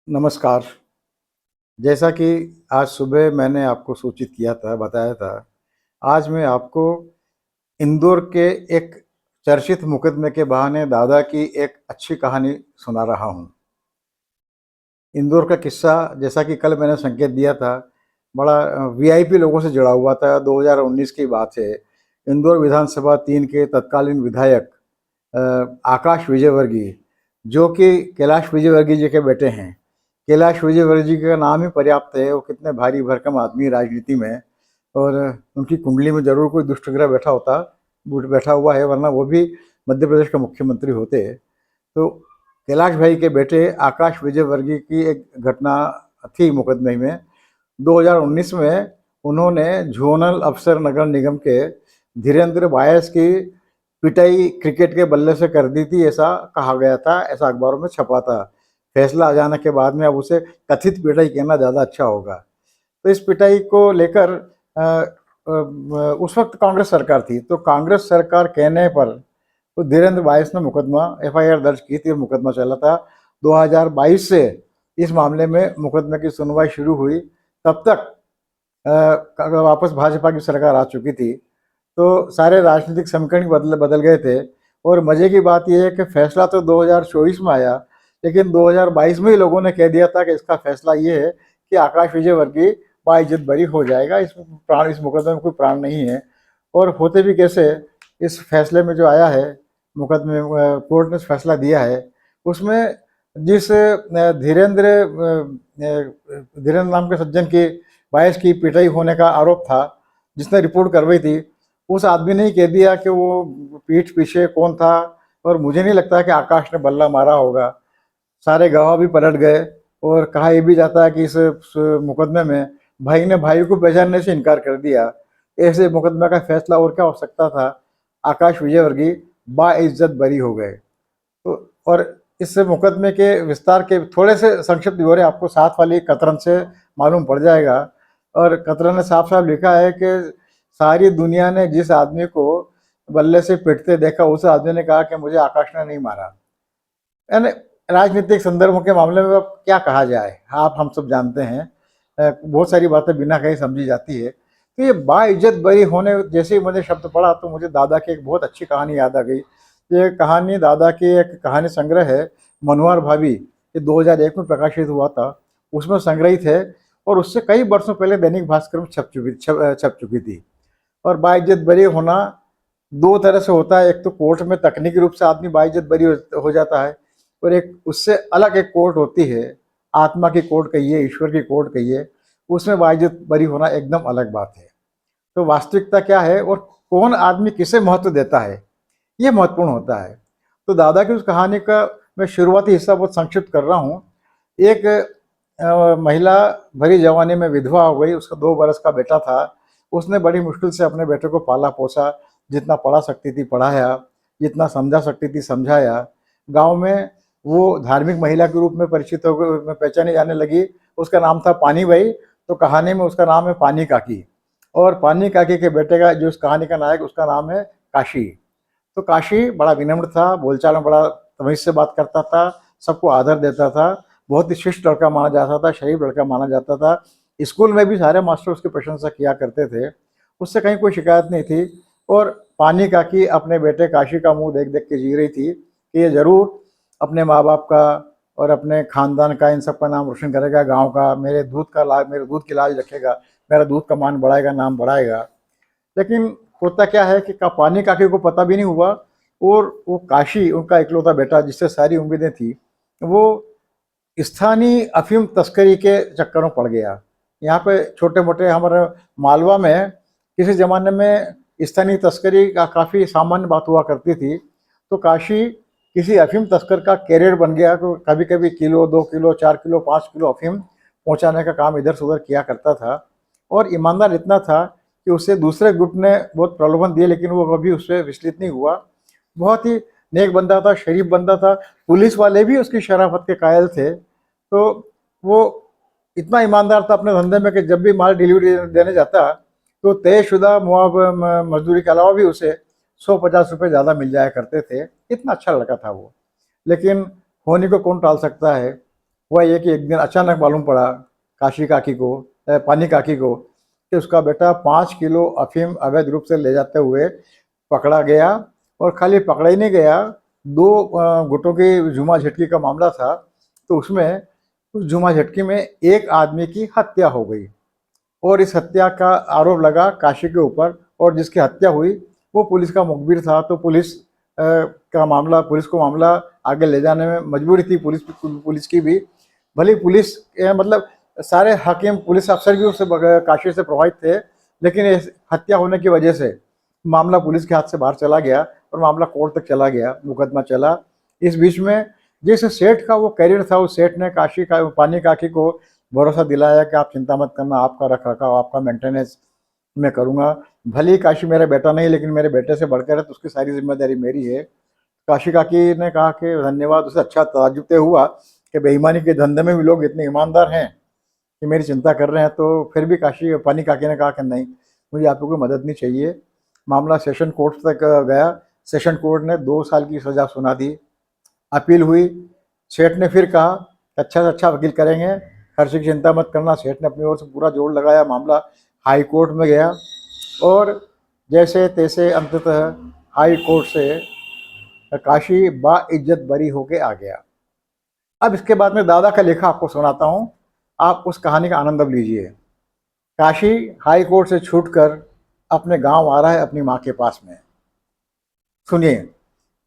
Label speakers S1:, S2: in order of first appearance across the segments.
S1: नमस्कार। जैसा कि आज सुबह मैंने आपको सूचित किया था, बताया था, आज मैं आपको इंदौर के एक चर्चित मुकदमे के बहाने दादा की एक अच्छी कहानी सुना रहा हूँ। इंदौर का किस्सा, जैसा कि कल मैंने संकेत दिया था, बड़ा वीआईपी लोगों से जुड़ा हुआ था। 2019 की बात है। इंदौर विधानसभा 3 के तत्कालीन विधायक आकाश विजयवर्गीय, जो कि कैलाश विजयवर्गीय जी के बेटे हैं। कैलाश विजयवर्गीय जी का नाम ही पर्याप्त है, वो कितने भारी भरकम आदमी राजनीति में, और उनकी कुंडली में जरूर कोई दुष्ट ग्रह बैठा हुआ है, वरना वो भी मध्य प्रदेश का मुख्यमंत्री होते। तो कैलाश भाई के बेटे आकाश विजयवर्गीय की एक घटना थी मुकदमे में। 2019 में उन्होंने जोनल अफसर नगर निगम के धीरेन्द्र बायस की पिटाई क्रिकेट के बल्ले से कर दी थी, ऐसा कहा गया था, ऐसा अखबारों में छपा था। फैसला आ जाने के बाद में अब उसे कथित पिटाई कहना ज़्यादा अच्छा होगा। तो इस पिटाई को लेकर उस वक्त कांग्रेस सरकार थी, तो कांग्रेस सरकार कहने पर तो धीरेन्द्र बायस ने मुकदमा एफआईआर दर्ज की थी, मुकदमा चला था। 2022 से इस मामले में मुकदमे की सुनवाई शुरू हुई। तब तक वापस भाजपा की सरकार आ चुकी थी, तो सारे राजनीतिक समीकरण बदल बदल गए थे। और मजे की बात यह है कि फैसला तो 2024 में आया, लेकिन 2022 में ही लोगों ने कह दिया था कि इसका फैसला ये है कि आकाश विजयवर्गीय बाइज्जत बरी हो जाएगा, इस मुकदमे में कोई प्राण नहीं है। और होते भी कैसे, इस फैसले में जो आया है, मुकदमे कोर्ट ने फैसला दिया है, उसमें जिस धीरेन्द्र नाम के सज्जन की बायस की पिटाई होने का आरोप था, जिसने रिपोर्ट करवाई थी, उस आदमी ने ही कह दिया कि वो पीठ पीछे कौन था। और मुझे नहीं लगता कि आकाश ने बल्ला मारा होगा। सारे गवाह भी पलट गए, और कहा यह भी जाता है कि इस मुकदमे में भाई ने भाई को पहचानने से इनकार कर दिया। ऐसे मुकदमे का फैसला और क्या हो सकता था। आकाश विजयवर्गीय बाइज्जत बरी हो गए। तो और इस मुकदमे के विस्तार के थोड़े से संक्षिप्त ब्यौरे आपको साथ वाली कतरन से मालूम पड़ जाएगा। और कतरन ने साफ साफ लिखा है कि सारी दुनिया ने जिस आदमी को बल्ले से पिटते देखा, उस आदमी ने कहा कि मुझे आकाश ने नहीं मारा। यानी राजनीतिक संदर्भों के मामले में अब क्या कहा जाए, आप हम सब जानते हैं, बहुत सारी बातें बिना कहीं समझी जाती है। तो ये बाइज्जत बरी होने जैसे ही मुझे शब्द पढ़ा, तो मुझे दादा की एक बहुत अच्छी कहानी याद आ गई। ये कहानी दादा की एक कहानी संग्रह है, मनोहर भाभी, ये 2001 में प्रकाशित हुआ था, उसमें संग्रहित है। और उससे कई वर्षों पहले दैनिक भास्कर में छप चुकी थी। और बाइज्जत बरी होना दो तरह से होता है। एक तो कोर्ट में तकनीकी रूप से आदमी बाइज्जत बरी हो जाता है, और एक उससे अलग एक कोर्ट होती है, आत्मा की कोर्ट कहिए, ईश्वर की कोर्ट कहिए, उसमें बाइज्जत बरी होना एकदम अलग बात है। तो वास्तविकता क्या है और कौन आदमी किसे महत्व देता है, ये महत्वपूर्ण होता है। तो दादा की उस कहानी का मैं शुरुआती हिस्सा बहुत संक्षिप्त कर रहा हूँ। एक महिला भरी जवानी में विधवा हो गई, उसका 2 बरस का बेटा था। उसने बड़ी मुश्किल से अपने बेटे को पाला पोसा, जितना पढ़ा सकती थी पढ़ाया, जितना समझा सकती थी समझाया। गांव में वो धार्मिक महिला के रूप में परिचित हो गई, पहचानी जाने लगी। उसका नाम था पानी भाई, तो कहानी में उसका नाम है पानी काकी। और पानी काकी के बेटे का, जो इस कहानी का नायक, उसका नाम है काशी। तो काशी बड़ा विनम्र था, बोलचाल में बड़ा तमीज से बात करता था, सबको आदर देता था, बहुत ही शिष्ट लड़का माना जाता था, शरीफ लड़का माना जाता था। स्कूल में भी सारे मास्टर उसकी प्रशंसा किया करते थे, उससे कहीं कोई शिकायत नहीं थी। और पानी काकी अपने बेटे काशी का मुंह देख देख के जी रही थी कि ये जरूर अपने माँ बाप का और अपने खानदान का, इन सब का नाम रोशन करेगा, गांव का, मेरे दूध की लाज रखेगा, मेरा दूध का मान बढ़ाएगा, नाम बढ़ाएगा। लेकिन होता क्या है कि पानी काकी को पता भी नहीं हुआ, और वो काशी, उनका इकलौता बेटा जिससे सारी उम्मीदें थी, वो स्थानीय अफीम तस्करी के चक्कर में पड़ गया। यहाँ पे छोटे मोटे हमारे मालवा में किसी ज़माने में स्थानीय तस्करी का काफ़ी सामान्य बात हुआ करती थी। तो काशी किसी अफीम तस्कर का कैरियर बन गया, तो कभी कभी किलो, 2 किलो, 4 किलो, 5 किलो अफीम पहुँचाने का काम इधर से उधर किया करता था। और ईमानदार इतना था कि उसे दूसरे गुट ने बहुत प्रलोभन दिए, लेकिन वो कभी उससे विचलित नहीं हुआ। बहुत ही नेक बंदा था, शरीफ बंदा था, पुलिस वाले भी उसकी शराफत के कायल थे। तो वो इतना ईमानदार था अपने धंधे में कि जब भी माल डिलीवरी देने जाता, तो तयशुदा मजदूरी के अलावा भी उसे 150 रुपये ज़्यादा मिल जाया करते थे। इतना अच्छा लड़का था वो। लेकिन होनी को कौन टाल सकता है। हुआ ये कि एक दिन अचानक मालूम पड़ा काशी काकी को, पानी काकी को, कि उसका बेटा 5 किलो अफीम अवैध रूप से ले जाते हुए पकड़ा गया। और खाली पकड़ा ही नहीं गया, 2 गुटों की जुमा झटकी का मामला था, तो उसमें उस जुमा झटकी में एक आदमी की हत्या हो गई और इस हत्या का आरोप लगा काशी के ऊपर। और जिसकी हत्या हुई वो पुलिस का मुखबिर था, तो पुलिस को मामला आगे ले जाने में मजबूरी थी पुलिस की भी। भले पुलिस मतलब सारे हाकिम पुलिस अफसर भी उससे काशी से प्रभावित थे, लेकिन इस हत्या होने की वजह से मामला पुलिस के हाथ से बाहर चला गया और मामला कोर्ट तक चला गया, मुकदमा चला। इस बीच में जिस सेठ का वो कैरियर था, उस सेठ ने पानी काकी को भरोसा दिलाया कि आप चिंता मत करना, आपका रख रखाव, आपका मेंटेनेंस मैं करूँगा। भले ही काशी मेरा बेटा नहीं, लेकिन मेरे बेटे से बढ़कर है, तो उसकी सारी जिम्मेदारी मेरी है। काशी काकी ने कहा कि धन्यवाद। उसे अच्छा ताज्जुब हुआ कि बेईमानी के धंधे में भी लोग इतने ईमानदार हैं कि मेरी चिंता कर रहे हैं। तो फिर भी पानी काकी ने कहा कि नहीं, मुझे आपको कोई मदद नहीं चाहिए। मामला सेशन कोर्ट तक गया। सेशन कोर्ट ने 2 साल की सज़ा सुना दी। अपील हुई। सेठ ने फिर कहा अच्छा से अच्छा वकील करेंगे, खर्च की चिंता मत करना। सेठ ने अपनी ओर से पूरा जोर लगाया। मामला हाई कोर्ट में गया और जैसे तैसे अंततः हाई कोर्ट से काशी बाइज्जत बरी होके आ गया। अब इसके बाद में दादा का लेखा आपको सुनाता हूँ, आप उस कहानी का आनंद अब लीजिए। काशी हाई कोर्ट से छूटकर अपने गांव आ रहा है, अपनी माँ के पास में। सुनिए,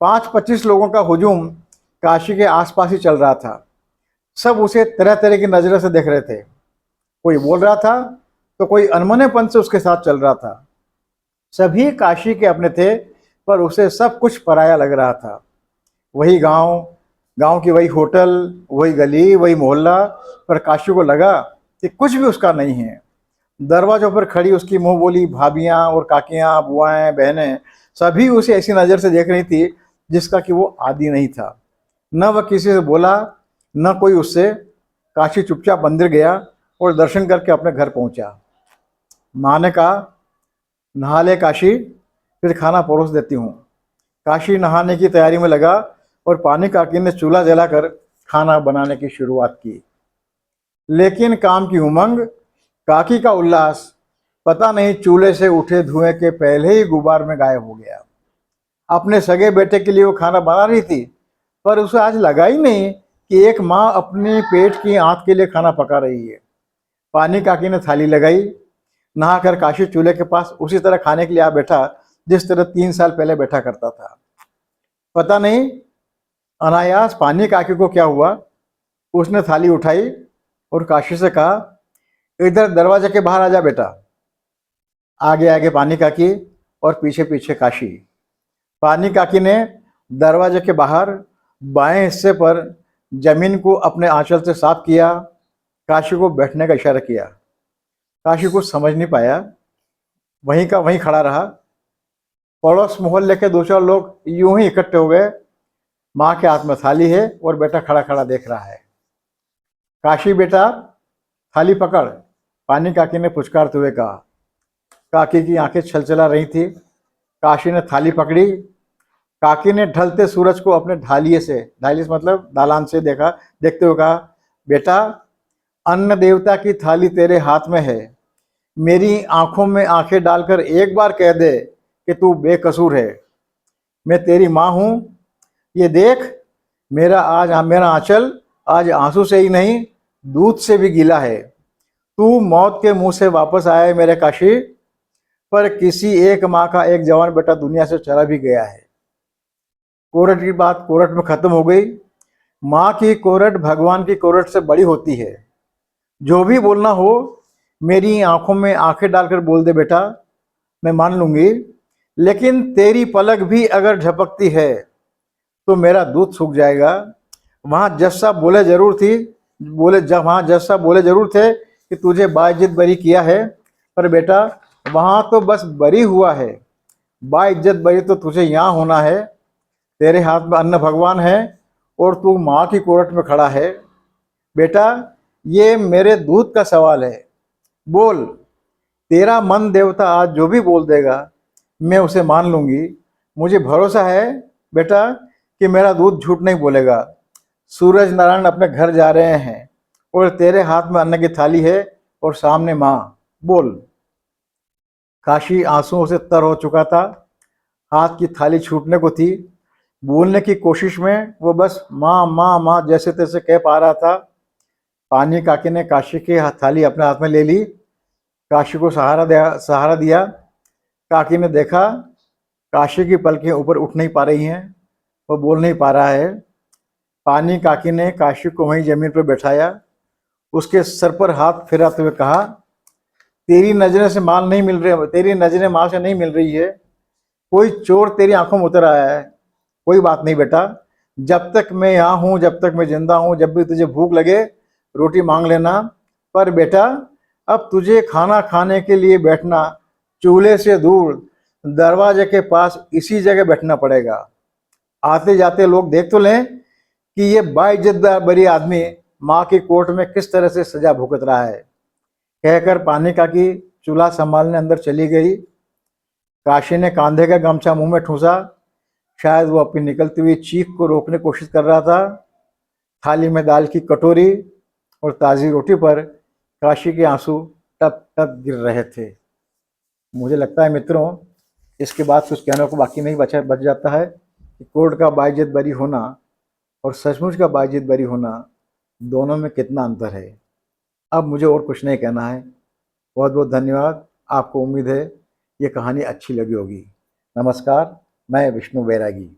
S1: 5-25 लोगों का हुजूम काशी के आसपास ही चल रहा था। सब उसे तरह तरह की नज़रों से देख रहे थे। कोई बोल रहा था तो कोई अनमनेपन से उसके साथ चल रहा था। सभी काशी के अपने थे, पर उसे सब कुछ पराया लग रहा था। वही गांव, गांव की वही होटल, वही गली, वही मोहल्ला, पर काशी को लगा कि कुछ भी उसका नहीं है। दरवाजों पर खड़ी उसकी मुंह बोली भाभियाँ और काकियाँ, बुआएं, बहनें सभी उसे ऐसी नज़र से देख रही थी जिसका कि वो आदी नहीं था। न वह किसी से बोला, न कोई उससे। काशी चुपचाप मंदिर गया और दर्शन करके अपने घर पहुंचा। माँ ने कहा नहा ले काशी, फिर खाना परोस देती हूँ। काशी नहाने की तैयारी में लगा और पानी काकी ने चूल्हा जलाकर खाना बनाने की शुरुआत की। लेकिन काम की उमंग, काकी का उल्लास पता नहीं चूल्हे से उठे धुएं के पहले ही गुबार में गायब हो गया। अपने सगे बेटे के लिए वो खाना बना रही थी, पर उसे आज लगा ही नहीं कि एक माँ अपने पेट की आंत के लिए खाना पका रही है। पानी काकी ने थाली लगाई। नहाकर काशी चूल्हे के पास उसी तरह खाने के लिए आ बैठा जिस तरह 3 साल पहले बैठा करता था। पता नहीं अनायास पानी काकी को क्या हुआ, उसने थाली उठाई और काशी से कहा इधर दरवाजे के बाहर आ जा बेटा। आगे आगे पानी काकी और पीछे पीछे काशी। पानी काकी ने दरवाजे के बाहर बाएं हिस्से पर जमीन को अपने आंचल से साफ किया। काशी को बैठने का इशारा किया। काशी कुछ समझ नहीं पाया, वहीं का वहीं खड़ा रहा। पड़ोस मोहल्ले के 2-4 लोग यूं ही इकट्ठे हो गए। माँ के हाथ में थाली है और बेटा खड़ा खड़ा देख रहा है। काशी बेटा थाली पकड़, पानी काकी ने पुचकारते हुए कहा। काकी की आंखें छलछला रही थी। काशी ने थाली पकड़ी। काकी ने ढलते सूरज को अपने ढालिए से मतलब दालान से देखते हुए कहा बेटा, अन्न देवता की थाली तेरे हाथ में है। मेरी आंखों में आंखें डालकर एक बार कह दे कि तू बेकसूर है। मैं तेरी माँ हूँ। ये देख, मेरा आंचल आज आंसू से ही नहीं दूध से भी गीला है। तू मौत के मुंह से वापस आया है मेरे काशी, पर किसी एक माँ का एक जवान बेटा दुनिया से चला भी गया है। कोरट की बात कोरट में खत्म हो गई। माँ की कोरट भगवान की कोरट से बड़ी होती है। जो भी बोलना हो मेरी आंखों में आंखें डालकर बोल दे बेटा, मैं मान लूंगी। लेकिन तेरी पलक भी अगर झपकती है तो मेरा दूध सूख जाएगा। वहाँ जज साहब बोले जरूर थे कि तुझे बाइज्जत बरी किया है, पर बेटा वहाँ तो बस बरी हुआ है, बाइज्जत बरी तो तुझे यहाँ होना है। तेरे हाथ में अन्न भगवान है और तू माँ की कोरट में खड़ा है। बेटा ये मेरे दूध का सवाल है, बोल। तेरा मन देवता आज जो भी बोल देगा मैं उसे मान लूंगी। मुझे भरोसा है बेटा कि मेरा दूध झूठ नहीं बोलेगा। सूरज नारायण अपने घर जा रहे हैं और तेरे हाथ में अन्न की थाली है और सामने माँ। बोल। काशी आंसुओं से तर हो चुका था, हाथ की थाली छूटने को थी। बोलने की कोशिश में वो बस माँ माँ माँ जैसे तैसे कह पा रहा था। पानी काकी ने काशी की थाली अपने हाथ में ले ली, काशी को सहारा दिया। काकी ने देखा काशी की पलकें ऊपर उठ नहीं पा रही हैं, वो बोल नहीं पा रहा है। पानी काकी ने काशी को वहीं जमीन पर बैठाया, उसके सर पर हाथ फिराते हुए कहा, तेरी नजरें से माल नहीं मिल रही, तेरी नजरें माल से नहीं मिल रही है, कोई चोर तेरी आंखों में उतर आया है। कोई बात नहीं बेटा, जब तक मैं यहाँ हूँ, जब तक मैं जिंदा हूँ, जब भी तुझे भूख लगे रोटी मांग लेना। पर बेटा अब तुझे खाना खाने के लिए बैठना चूल्हे से दूर दरवाजे के पास इसी जगह बैठना पड़ेगा। आते जाते लोग देख तो लें कि ये बाइज्जत बरी आदमी माँ की कोर्ट में किस तरह से सजा भुगत रहा है। कहकर पानी काकी चूल्हा संभालने अंदर चली गई। काशी ने कांधे का गमछा मुंह में ठूसा, शायद वो अपनी निकलती हुई चीख को रोकने की कोशिश कर रहा था। थाली में दाल की कटोरी और ताज़ी रोटी पर काशी के आंसू टप टप गिर रहे थे। मुझे लगता है मित्रों, इसके बाद कुछ कहने को बाकी नहीं बच जाता है कि कोर्ट का बाइज्जत बरी होना और सचमुच का बाइज्जत बरी होना, दोनों में कितना अंतर है। अब मुझे और कुछ नहीं कहना है। बहुत बहुत धन्यवाद। आपको उम्मीद है ये कहानी अच्छी लगी होगी। नमस्कार, मैं विष्णु बैरागी।